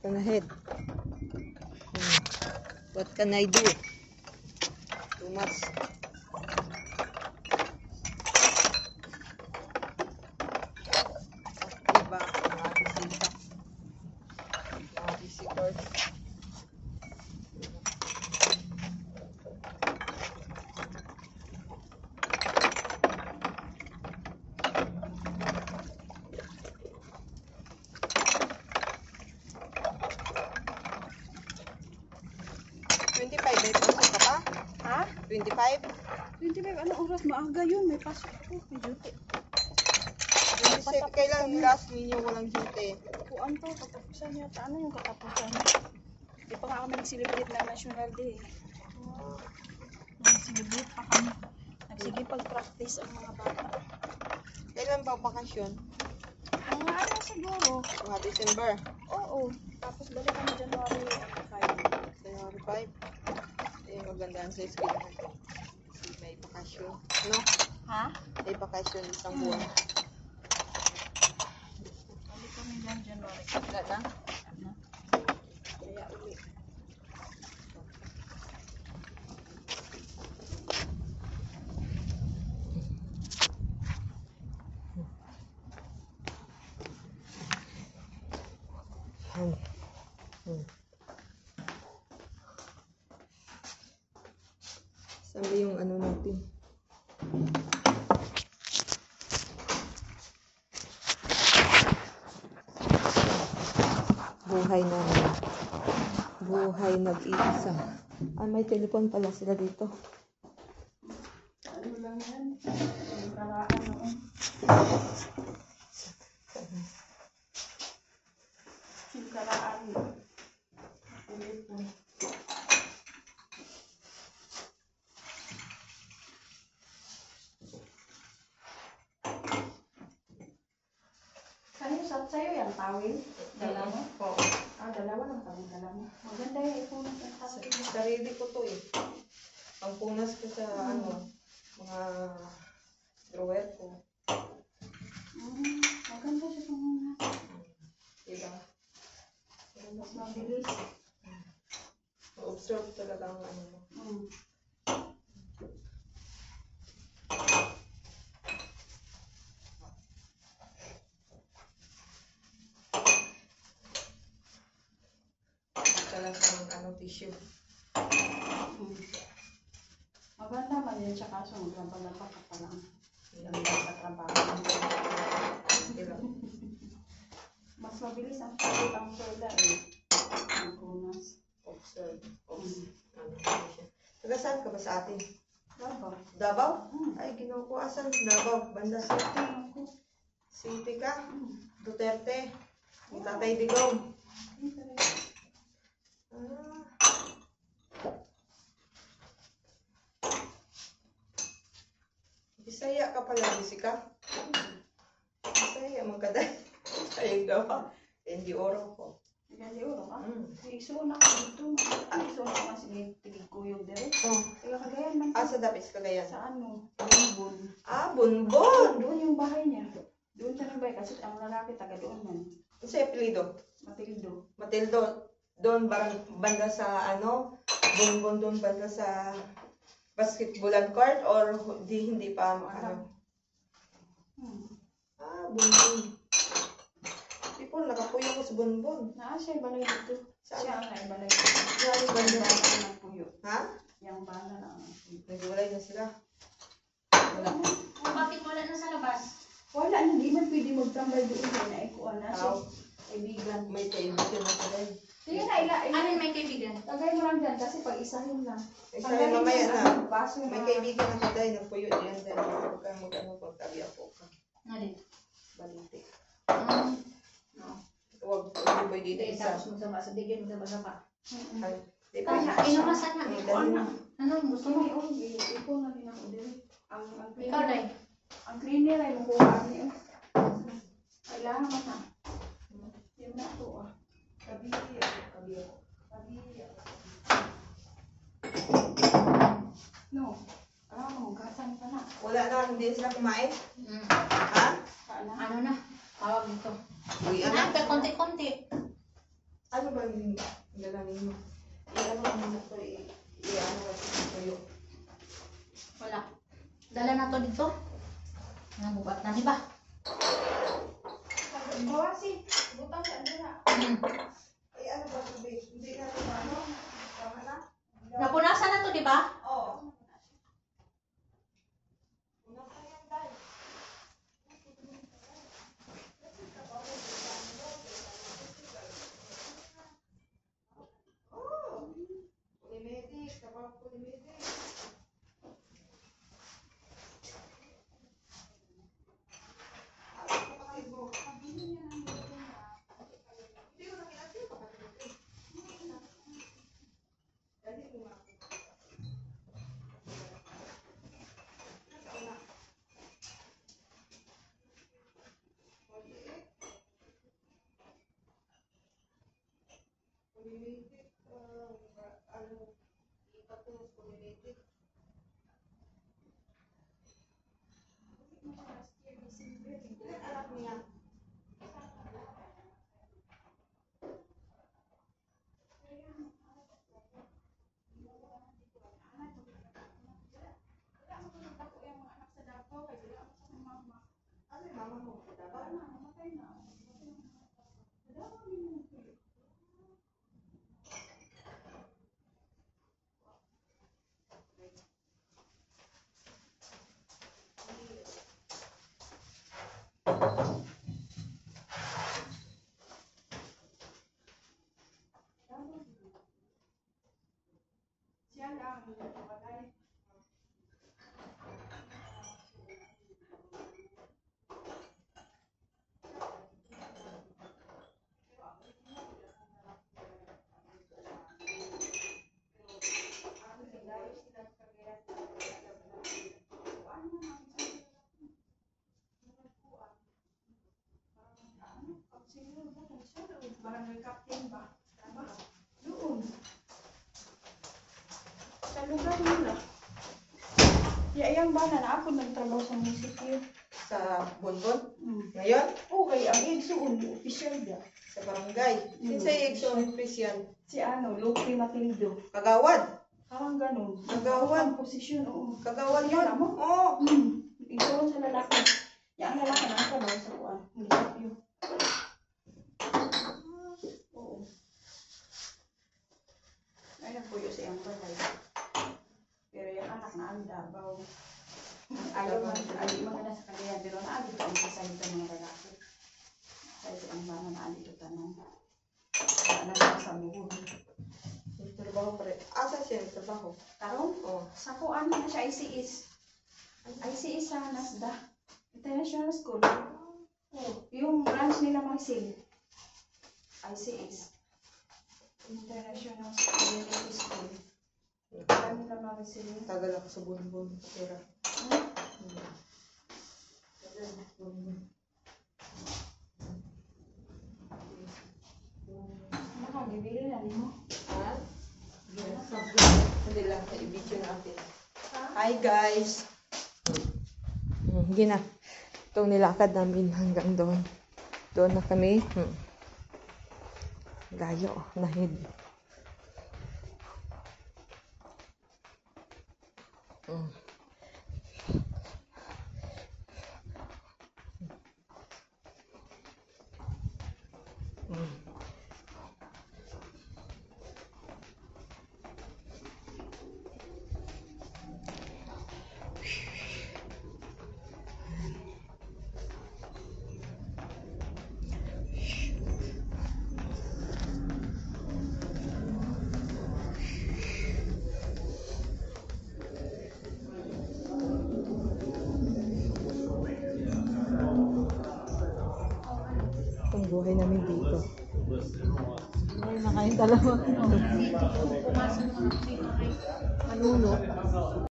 Plan ahead. What can I do? Too much. Diba? Mga visitors. May pasok ka pa? Ha? 25? 25? Ano oras? Maaga yun. May pasok ko. May duty. 27. Kailan last ninyo walang duty? Kuan to. Katapusan yata. Ano yung katapusan? Di pa nga kami nag-celebrate na National Day. Nag-celebrate pa kami. Nagsige pag-practice ang mga bata. Kailan ba bakasyon? Mga ano siguro? Mga December? Oo. Tapos balik kami January 5. January 5? Magandaan sa school natin. May bakasyon. No? Ha? May bakasyon isang buwan. Balik kami dyan January. Wala na? Ano? Kaya uli. Sabi yung ano natin. Buhay namin. Buhay nag-iisa. Ah, may telepon pala sila dito. Ano lang yan? Yung karaan noon. Yung karaan. Ulit po. Sa'yo yan, tawil? Dala mo? Oo. Ah, dalawa lang tawil, dala mo. Maganda yung ipunas ng tawil. Sarili ko to eh. Ang punas ko sa ano, mga drawer ko. Maganda siya punas. Diba? Mas mabilis. Ma-observe talaga ang ano mo. Tissue. Maganda man yun siya kaso maglampag-lampag ka pa lang. Ilang sa trabaho. Mas mabilis ang pagod ang soda eh. Ang punas. Observe. Taga saan ka ba sa atin? Davao. Davao? Ay, kinukuha saan? Davao. Banda City. City ka? Duterte. Yung Tatay Digong. Bisaya ka pala, Jessica. Bisaya, magkaday. Ayun gawa. Hindi oro ko. Hindi oro ka? Isuon ako dito. Isuon ako kasi tigig ko yung dire. Taga Cagayan man. Ah, sa Dapis, Cagayan. Sa ano? Bunbun. Ah, Bunbun. Doon yung bahay niya. Doon siya nagbay kasi ang lalaki taga doon man. Ano sa apelido? Matildo. Matildo. Doon banda sa ano? Bunbun doon banda sa basketballan court or hindi pa ano? Ah, Bunbun. People, nakapuyo ko sa Bunbun. Siya yung balay dito. Saan? Siya ang naibalay dito. Siya yung banda ng puyo. Ha? Yung bala na ang puyo. Nagwalay na sila. Wala. Bakit wala na sa labas? Wala, hindi man pwede magtambay doon na naikuan na siya. Tao. Kaibigan. May kaibigan na sila. Sige na, Alin may kaibigan? tagay mo lang dyan kasi pag isahin lang. Isa yung mamaya na. Baso May na. kaibigan na kaday, nagpuyo diyan din. Huwag kang mag-ano pag tabi ako ka. Alin? Balite. No. Huwag boy dito Hindi, isa. tapos magsama sa digin, magsama-sama. Ay, di Kaya, pa. inumasan na. Dali na. Ano, gusto mo? Iko na din ako din. Ang Ikaw, Day. ang cleaner ay makuha niyo. Kailangan mo na. Yan na ito ah. Kabi. No. Alam mo, gasan ka na. Wala na, hindi sila kumain. Mm. Ha? Paano? Ano na? Tawag dito. Uy, Ano, anak. konti-konti. Ano ba yung galanin mo? Ano ba muna ito? I-ano ba ito tuyo? Wala. Dala na to dito. Namubat na, di ba? Bawasi. Butang sa andira. Ay, ano ba ito? Hindi na ito ba? Ano? Tama na? Napunasan na to, di ba? Oo. Una pa yan, guys. Oh! Pulimedic. Kapag pulimedic. Pulimedic. Ano? Ipatulos pulimedic. Ilan anak niya? Ano yung mama mo? Dapat? Siya lang. Wala. Barangay Captain ba? Tama. Doon. Sa lugar nila. Yang ba na ako nagtrabaho sa munisipyo? Sa Bonbon? Ngayon? Okay, ang igsuon, official ba? Sa barangay. Sinsay Exxon Official. Si ano, Loki Matildo. Kagawad. Parang ganun. Kagawad. Ang posisyon, oo. Kagawad yun. Alam mo? Oo. Igsuon sa lalaki. Yang lalaki na trabaho sa kuwan. Munisipyo. Oo. Ay, nagpuyo sa iyang balay. Pero yung anak na ang Davao. Ayaw man, ayaw maganda sa kanila. Pero naagito ang kasahin sa mga lalaki. Kasi ang mga naagito tanong. Anak na sa buhay. Nagtrabaho pa rin. Asa siya nagtrabaho? Tarong? Oo. Sa kuan na siya ICS. ICS sa NASDA. International School. Oh, yung branch nila Marcel. ICS. International School. Branch nila Marcel. Tagal ako sa Bonbon. Pera. Makagibili na mo. Ha? Hindi lang sa i-video natin. Hi guys! Gina. Itong nilakad namin hanggang doon. Doon na kami. Gayo. Nahid. Itong buhay namin dito. Ay, nakain dalawa. Pumasok mo na dito. Ano?